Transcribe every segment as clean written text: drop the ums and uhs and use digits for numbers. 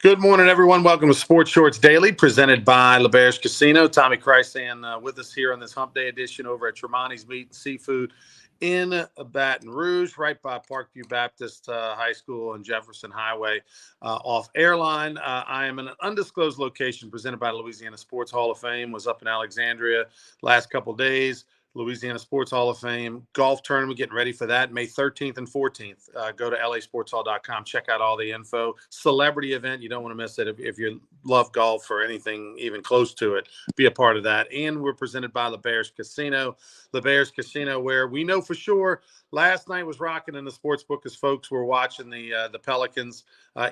Good morning, everyone. Welcome to Sports Shorts Daily, presented by LeBear's Casino. Tommy Krysan with us here on this Hump Day edition over at Tremonti's Meat and Seafood in Baton Rouge, right by Parkview Baptist High School and Jefferson Highway off Airline. I am in an undisclosed location presented by Louisiana Sports Hall of Fame. Was up in Alexandria last couple of days. Louisiana Sports Hall of Fame golf tournament, getting ready for that May 13th and 14th. Go to lasportshall.com. Check out all the info. Celebrity event. You don't want to miss it. If you love golf or anything even close to it, be a part of that. And we're presented by LeBear's Casino. LeBear's Casino, where we know for sure last night was rocking in the sports book as folks were watching the Pelicans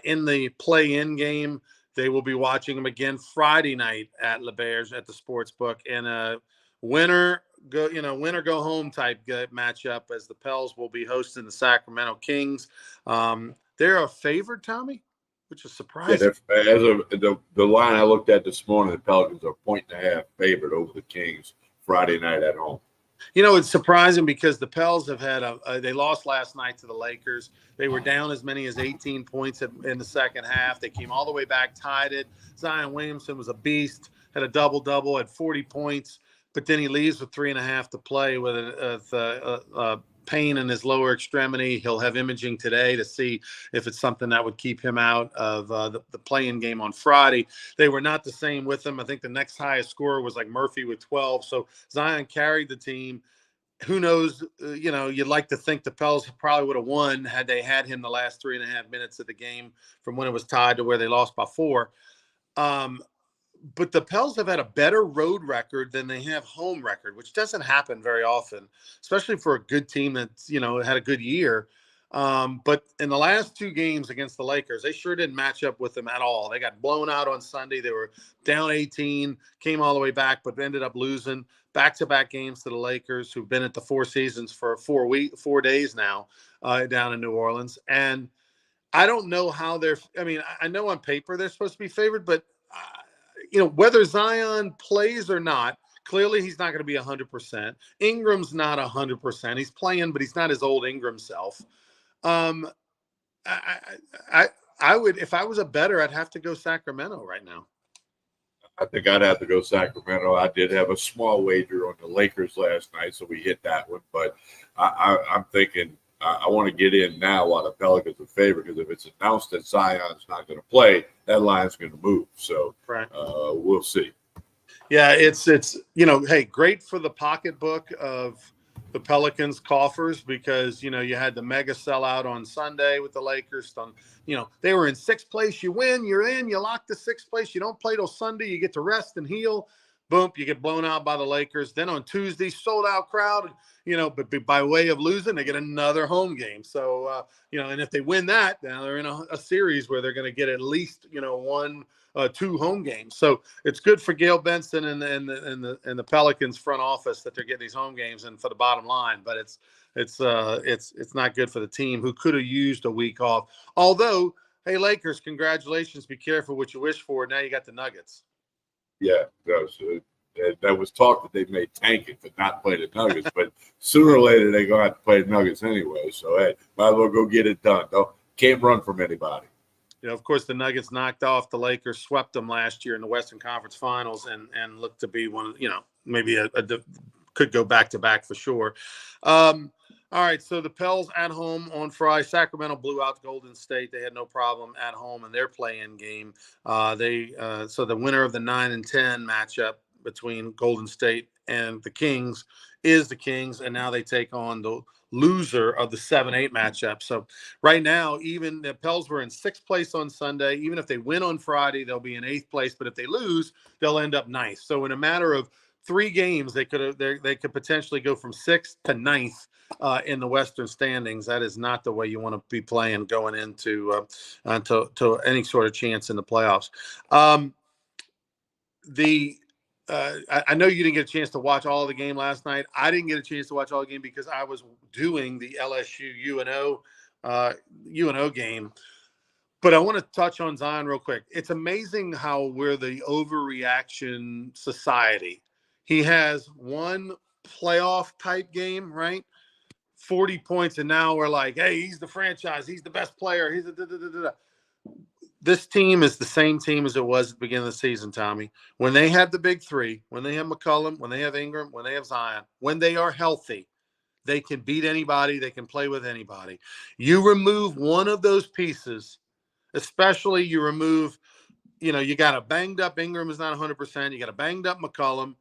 in the play-in game. They will be watching them again Friday night at LeBear's at the sports book. And winner win or go home type matchup, as the Pels will be hosting the Sacramento Kings. They're a favorite, Tommy, which is surprising. Yeah, the line I looked at this morning, the Pelicans are 1.5 favorite over the Kings Friday night at home. You know, it's surprising because the Pels have had they lost last night to the Lakers. They were down as many as 18 points in the second half. They came all the way back, tied it. Zion Williamson was a beast, had a double-double, had 40 points. But then he leaves with 3.5 to play with a pain in his lower extremity. He'll have imaging today to see if it's something that would keep him out of the play-in game on Friday. They were not the same with him. I think the next highest scorer was like Murphy with 12. So Zion carried the team. Who knows? You'd like to think the Pels probably would have won had they had him the last 3.5 minutes of the game from when it was tied to where they lost by 4. But the Pels have had a better road record than they have home record, which doesn't happen very often, especially for a good team that's, had a good year. But in the last 2 games against the Lakers, they sure didn't match up with them at all. They got blown out on Sunday. They were down 18, came all the way back, but ended up losing back-to-back games to the Lakers, who've been at the Four Seasons for 4 days now down in New Orleans. And I don't know how I know on paper they're supposed to be favored, but whether Zion plays or not, clearly he's not going to be 100%. Ingram's not 100%. He's playing, but he's not his old Ingram self. I would, if I was a bettor, I'd have to go Sacramento right now. I think I'd have to go Sacramento. I did have a small wager on the Lakers last night, so we hit that one. But I'm thinking I want to get in now while the Pelicans are favored, because if it's announced that Zion's not going to play, that line's going to move. So right. We'll see. Yeah, it's hey, great for the pocketbook of the Pelicans coffers, because you had the mega sellout on Sunday with the Lakers. They were in 6th place. You win, you're in. You lock the 6th place. You don't play till Sunday. You get to rest and heal. Boom, you get blown out by the Lakers. Then on Tuesday, sold out crowd. But by way of losing, they get another home game. So and if they win that, now they're in a series where they're going to get at least 2 home games. So it's good for Gail Benson and the Pelicans front office that they're getting these home games, and for the bottom line. But it's not good for the team, who could have used a week off. Although, hey, Lakers, congratulations. Be careful what you wish for. Now you got the Nuggets. Yeah, that was talk that they may tank it to not play the Nuggets, but sooner or later they're going to have to play the Nuggets anyway. So, hey, might as well go get it done. Can't run from anybody. Of course, the Nuggets knocked off the Lakers, swept them last year in the Western Conference Finals, and looked to be one, maybe could go back-to-back for sure. All right, so the Pels at home on Friday. Sacramento blew out Golden State. They had no problem at home in their play-in game. So the winner of the 9 and 10 matchup between Golden State and the Kings is the Kings, and now they take on the loser of the 7-8 matchup. So right now, even the Pels were in 6th place on Sunday. Even if they win on Friday, they'll be in 8th place. But if they lose, they'll end up 9th. So in a matter of 3 games, they could potentially go from 6th to 9th in the Western standings. That is not the way you want to be playing going into to any sort of chance in the playoffs. I know you didn't get a chance to watch all of the game last night. I didn't get a chance to watch all the game because I was doing the LSU UNO game. But I want to touch on Zion real quick. It's amazing how we're the overreaction society. He has one playoff type game, right? 40 points, and now we're like, hey, he's the franchise. He's the best player. He's this team is the same team as it was at the beginning of the season, Tommy. When they have the big three, when they have McCollum, when they have Ingram, when they have Zion, when they are healthy, they can beat anybody. They can play with anybody. You remove one of those pieces, especially you remove, you got a banged up Ingram is not 100%. You got a banged up McCollum.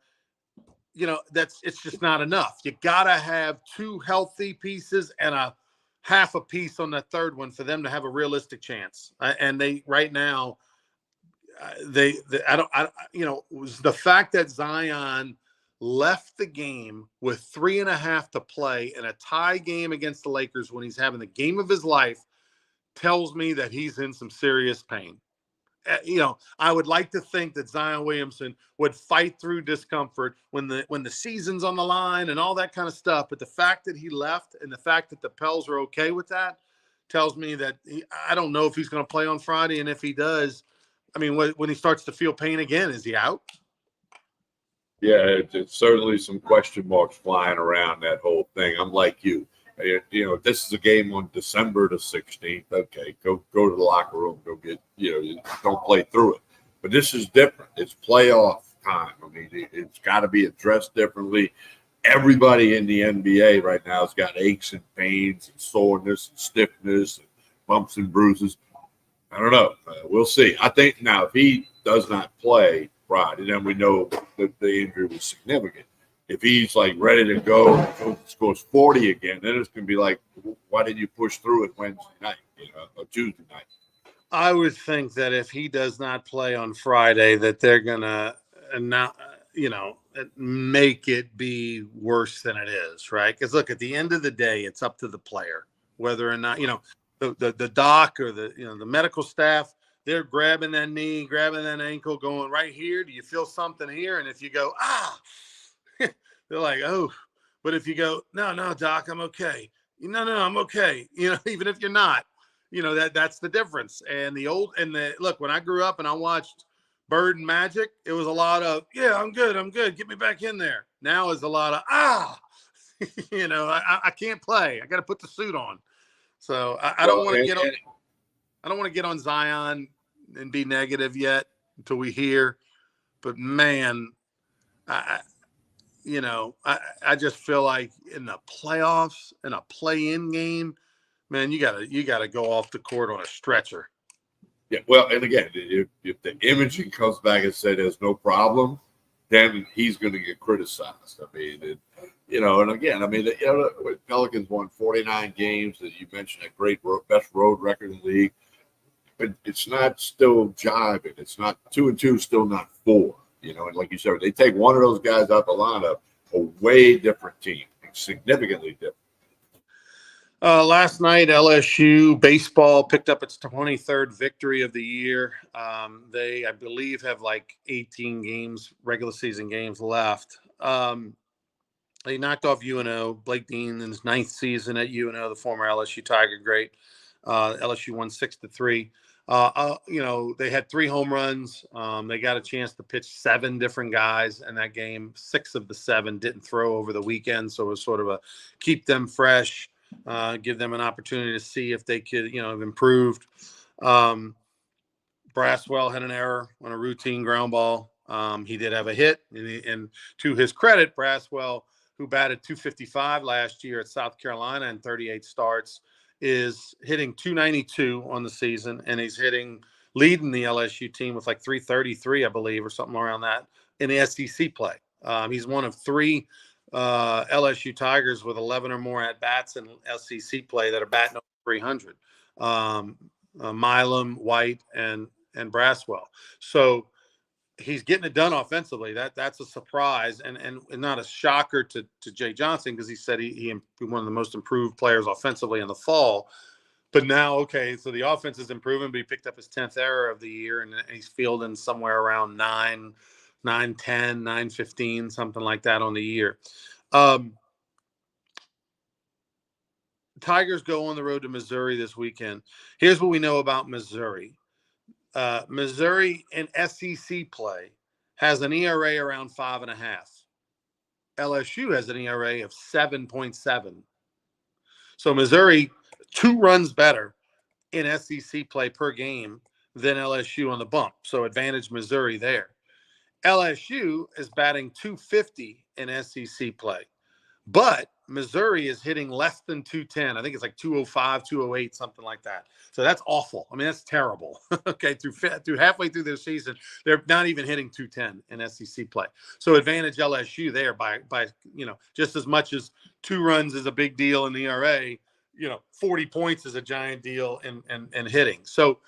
It's just not enough. You got to have two healthy pieces and a half a piece on the third one for them to have a realistic chance. And they right now, was the fact that Zion left the game with 3.5 to play in a tie game against the Lakers when he's having the game of his life tells me that he's in some serious pain. I would like to think that Zion Williamson would fight through discomfort when the season's on the line and all that kind of stuff. But the fact that he left and the fact that the Pels are okay with that tells me that I don't know if he's going to play on Friday. And if he does, I mean, when he starts to feel pain again, is he out? Yeah, it's certainly some question marks flying around that whole thing. I'm like you. This is a game on December the 16th. Okay, go to the locker room. Go get, don't play through it. But this is different. It's playoff time. I mean, it's got to be addressed differently. Everybody in the NBA right now has got aches and pains and soreness and stiffness and bumps and bruises. I don't know. We'll see. I think now if he does not play Friday, then we know that the injury was significant. If he's like ready to go, scores 40 again, then it's going to be like, why didn't you push through it Wednesday night, or Tuesday night? I would think that if he does not play on Friday, that they're going to not, make it be worse than it is, right? Because look, at the end of the day, it's up to the player whether or not, the doc or the medical staff, they're grabbing that knee, grabbing that ankle, going right here. Do you feel something here? And if you go, they're like, oh, but if you go, no, doc, I'm okay. No, I'm okay. Even if you're not, that's the difference. And look, when I grew up and I watched Bird and Magic, it was a lot of, yeah, I'm good. Get me back in there. Now is a lot of, I can't play. I got to put the suit on. So I don't want to get on. I don't want to get on Zion and be negative yet until we hear. But man, I just feel like in the playoffs, in a play-in game, man, you gotta go off the court on a stretcher. Yeah, well, and again, if the imaging comes back and say there's no problem, then he's going to get criticized. I mean, and again, I mean, Pelicans won 49 games. That you mentioned, best road record in the league, but it's not still jiving. It's not 2-2, still not 4. And like you said, they take one of those guys out the lineup, a way different team, significantly different. Last night, LSU baseball picked up its 23rd victory of the year. They, I believe, have like 18 regular season games left. They knocked off UNO. Blake Dean in his 9th season at UNO, the former LSU Tiger great. LSU won 6-3. They had 3 home runs. They got a chance to pitch 7 different guys in that game. 6 of the 7 didn't throw over the weekend, so it was sort of a keep them fresh, give them an opportunity to see if they could, have improved. Braswell had an error on a routine ground ball. He did have a hit, and to his credit, Braswell, who batted .255 last year at South Carolina and 38 starts, is hitting .292 on the season, and he's leading the LSU team with like .333, I believe, or something around that in the SEC play. He's one of 3 LSU Tigers with 11 or more at bats in SEC play that are batting over 300. Milam, White, and Braswell. So he's getting it done offensively. That's a surprise and not a shocker to Jay Johnson, because he said he one of the most improved players offensively in the fall. But now, okay, so the offense is improving, but he picked up his 10th error of the year, and he's fielding somewhere around 9, 10, 9, 15, something like that on the year. Tigers go on the road to Missouri this weekend. Here's what we know about Missouri. Missouri in SEC play has an ERA around 5.5. LSU has an ERA of 7.7. So Missouri 2 runs better in SEC play per game than LSU on the bump. So advantage Missouri there. LSU is batting 250 in SEC play, but Missouri is hitting less than 210. I think it's like 205, 208, something like that. So that's awful. I mean, that's terrible. Okay, through halfway through their season, they're not even hitting 210 in SEC play. So advantage LSU there by just as much as 2 runs is a big deal in the ERA. 40 points is a giant deal in hitting. So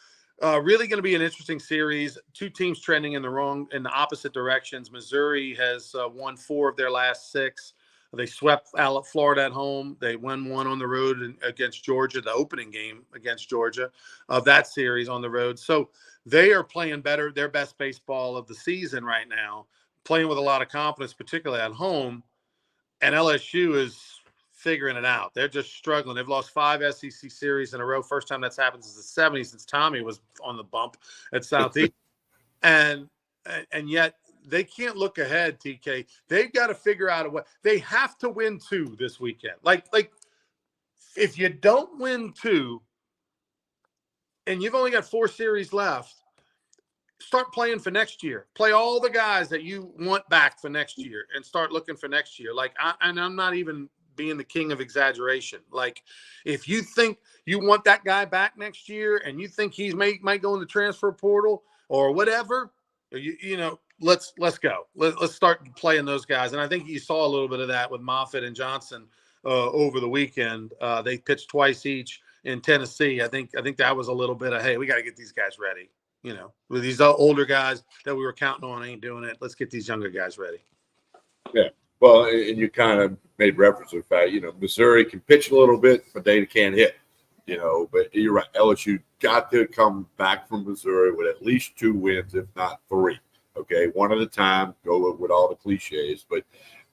really going to be an interesting series. 2 teams trending in the opposite directions. Missouri has won 4 of their last 6. They swept Florida at home. They won 1 on the road against Georgia, the opening game against Georgia of that series on the road. So they are playing better, their best baseball of the season right now, playing with a lot of confidence, particularly at home. And LSU is figuring it out. They're just struggling. They've lost 5 SEC series in a row. First time that's happened since the 70s, since Tommy was on the bump at Southeast. and yet they can't look ahead, TK. They've got to figure out a way. They have to win 2 this weekend. Like if you don't win 2 and you've only got 4 series left, start playing for next year. Play all the guys that you want back for next year and start looking for next year. I'm not even being the king of exaggeration. Like, if you think you want that guy back next year and you think he's might go in the transfer portal or whatever, let's go. Let's start playing those guys. And I think you saw a little bit of that with Moffitt and Johnson over the weekend. They pitched twice each in Tennessee. I think that was a little bit of, hey, we got to get these guys ready. With these older guys that we were counting on ain't doing it. Let's get these younger guys ready. Yeah. Well, and you kind of made reference to the fact, Missouri can pitch a little bit, but they can't hit, but you're right. LSU got to come back from Missouri with at least 2 wins, if not 3. Okay. 1 at a time, go with all the cliches. But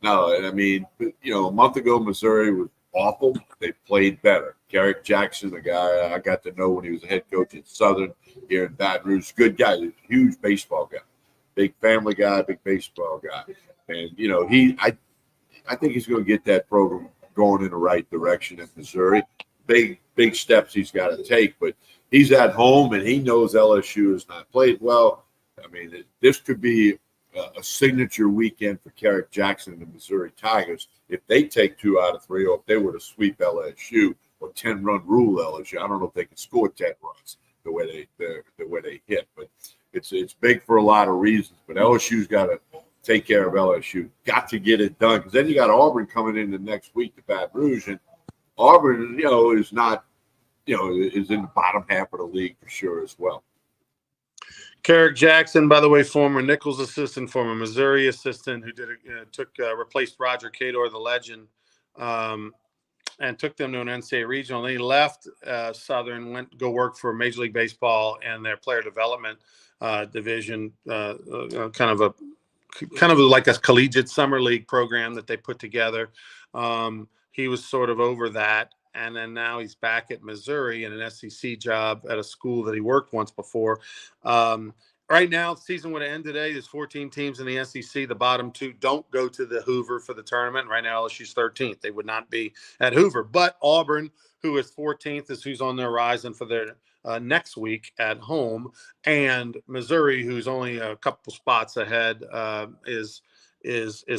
no, I mean, a month ago, Missouri was awful. They played better. Garrett Jackson, the guy I got to know when he was a head coach at Southern here in Baton Rouge, good guy, huge baseball guy, big family guy, big baseball guy. And, I think he's going to get that program going in the right direction in Missouri. Big steps he's got to take, but he's at home and he knows LSU has not played well. I mean, this could be a signature weekend for Garrett Jackson and the Missouri Tigers if they take 2 out of 3, or if they were to sweep LSU or 10-run rule LSU. I don't know if they can score 10 runs the way they hit, but it's big for a lot of reasons. But LSU's got to take care of LSU. Got to get it done, because then you got Auburn coming in the next week to Baton Rouge, and Auburn, is not, is in the bottom half of the league for sure as well. Garrett Jackson, by the way, former Nichols assistant, former Missouri assistant, who replaced Roger Cador, the legend, and took them to an NCAA regional. And he left Southern, went to go work for Major League Baseball and their player development division, kind of like a collegiate summer league program that they put together. He was sort of over that. And then now he's back at Missouri in an SEC job at a school that he worked once before. Right now, the season would end today. There's 14 teams in the SEC. The bottom 2 don't go to the Hoover for the tournament. Right now, LSU's 13th. They would not be at Hoover. But Auburn, who is 14th, is who's on the horizon for their next week at home. And Missouri, who's only a couple spots ahead, is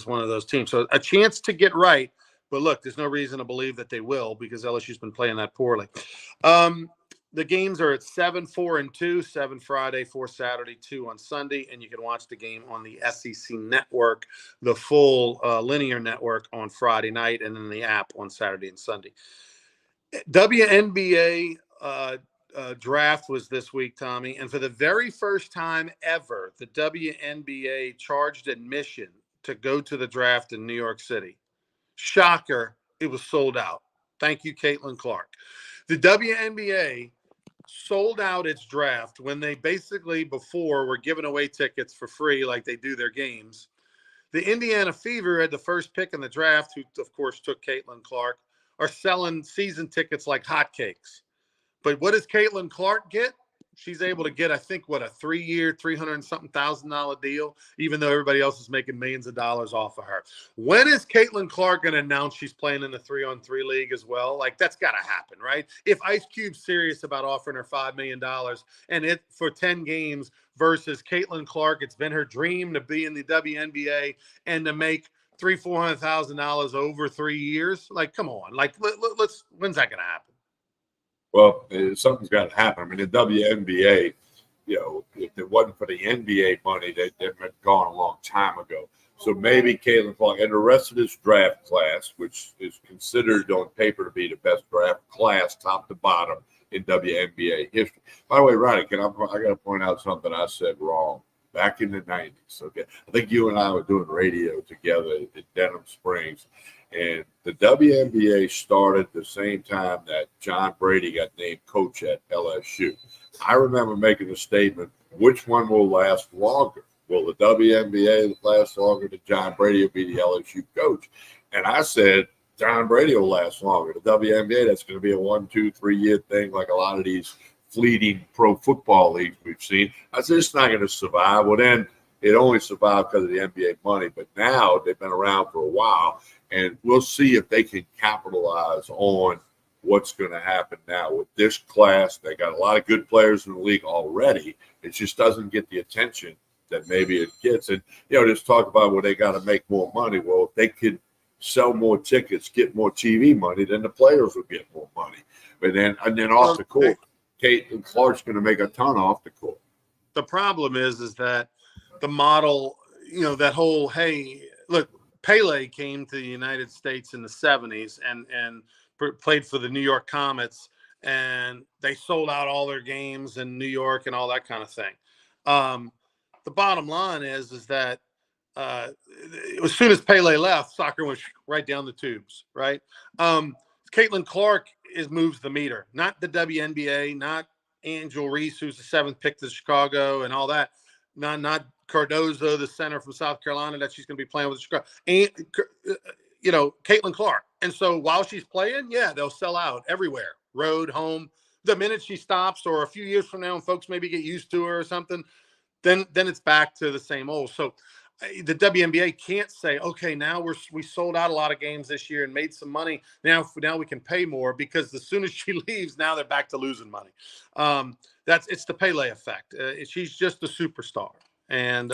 one of those teams. So a chance to get right. But look, there's no reason to believe that they will, because LSU's been playing that poorly. The games are at 7, 4, and 2, 7 Friday, 4 Saturday, 2 on Sunday. And you can watch the game on the SEC network, the full linear network, on Friday night, and then the app on Saturday and Sunday. WNBA draft was this week, Tommy. And for the very first time ever, the WNBA charged admission to go to the draft in New York City. Shocker, it was sold out. Thank you, Caitlin Clark. The WNBA sold out its draft when they basically before were giving away tickets for free like they do their games. The Indiana Fever had the first pick in the draft, who, of course, took Caitlin Clark, are selling season tickets like hotcakes. But what does Caitlin Clark get? she's able to get, I think, what, a 3-year, $300,000 deal, even though everybody else is making millions of dollars off of her. When is Caitlin Clark going to announce she's playing in the 3-on-3 league as well? Like, that's got to happen, right? If Ice Cube's serious about offering her $5 million and it for 10 games versus Caitlin Clark, it's been her dream to be in the WNBA and to make $300,000-$400,000 over 3 years. Like, come on, like, let's. When's that going to happen? Well, something's got to happen. I mean, the WNBA, if it wasn't for the NBA money, they'd been gone a long time ago. So maybe Caitlin Clark and the rest of this draft class, which is considered on paper to be the best draft class, top to bottom in WNBA history. By the way, Ronnie, I got to point out something I said wrong back in the 90s. Okay, I think you and I were doing radio together in Denham Springs. And the WNBA started the same time that John Brady got named coach at LSU. I remember making a statement, which one will last longer? Will the WNBA last longer than John Brady will be the LSU coach? And I said, John Brady will last longer. The WNBA, that's going to be a 1, 2, 3 year thing like a lot of these fleeting pro football leagues we've seen. I said, it's not going to survive. Well, then it only survived because of the NBA money. But now they've been around for a while. And we'll see if they can capitalize on what's going to happen now with this class. They got a lot of good players in the league already. It just doesn't get the attention that maybe it gets. And, just talk about where they got to make more money. Well, if they could sell more tickets, get more TV money, then the players will get more money. But then off the court, Caitlin Clark's going to make a ton off the court. The problem is that the model, that whole, hey, look, Pele came to the United States in the 70s and played for the New York Comets, and they sold out all their games in New York and all that kind of thing. The bottom line is that as soon as Pele left, soccer went right down the tubes, right? Caitlin Clark moves the meter, not the WNBA, not Angel Reese, who's the 7th pick to Chicago and all that, not Cardozo, the center from South Carolina that she's going to be playing with Chicago, and Caitlin Clark. And so while she's playing, they'll sell out everywhere, road, home. The minute she stops, or a few years from now, and folks maybe get used to her or something, then it's back to the same old. So the WNBA can't say, okay, now we sold out a lot of games this year and made some money. Now we can pay more, because as soon as she leaves, now they're back to losing money. It's the Pele effect. She's just a superstar. And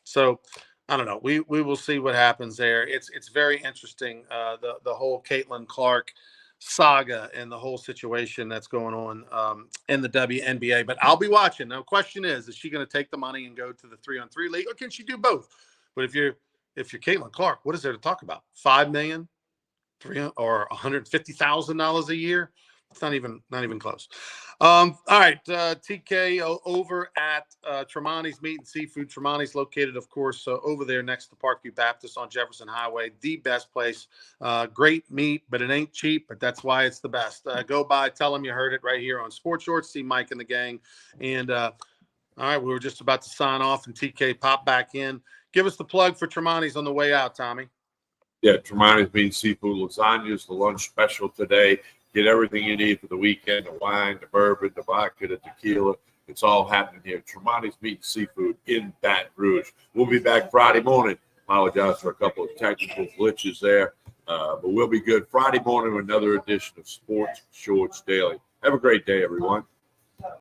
so I don't know. We will see what happens there. It's very interesting, the whole Caitlin Clark saga and the whole situation that's going on in the WNBA. But I'll be watching. Now, the question is she going to take the money and go to the 3-on-3 league, or can she do both? But if you're Caitlin Clark, what is there to talk about? $5 million, or $150,000 a year? It's not even close. All right, TK over at Tremonti's Meat and Seafood. Tremonti's located, of course, over there next to Parkview Baptist on Jefferson Highway. The best place. Great meat, but it ain't cheap. But that's why it's the best. Go by, tell them you heard it right here on Sports Shorts. See Mike and the gang. And all right, we were just about to sign off, and TK popped back in. Give us the plug for Tremonti's on the way out, Tommy. Yeah, Tremonti's Meat and Seafood lasagnas, the lunch special today. Get everything you need for the weekend, the wine, the bourbon, the vodka, the tequila. It's all happening here. Tremonti's Meat and Seafood in Baton Rouge. We'll be back Friday morning. Apologize for a couple of technical glitches there, but we'll be good Friday morning with another edition of Sports Shorts Daily. Have a great day, everyone.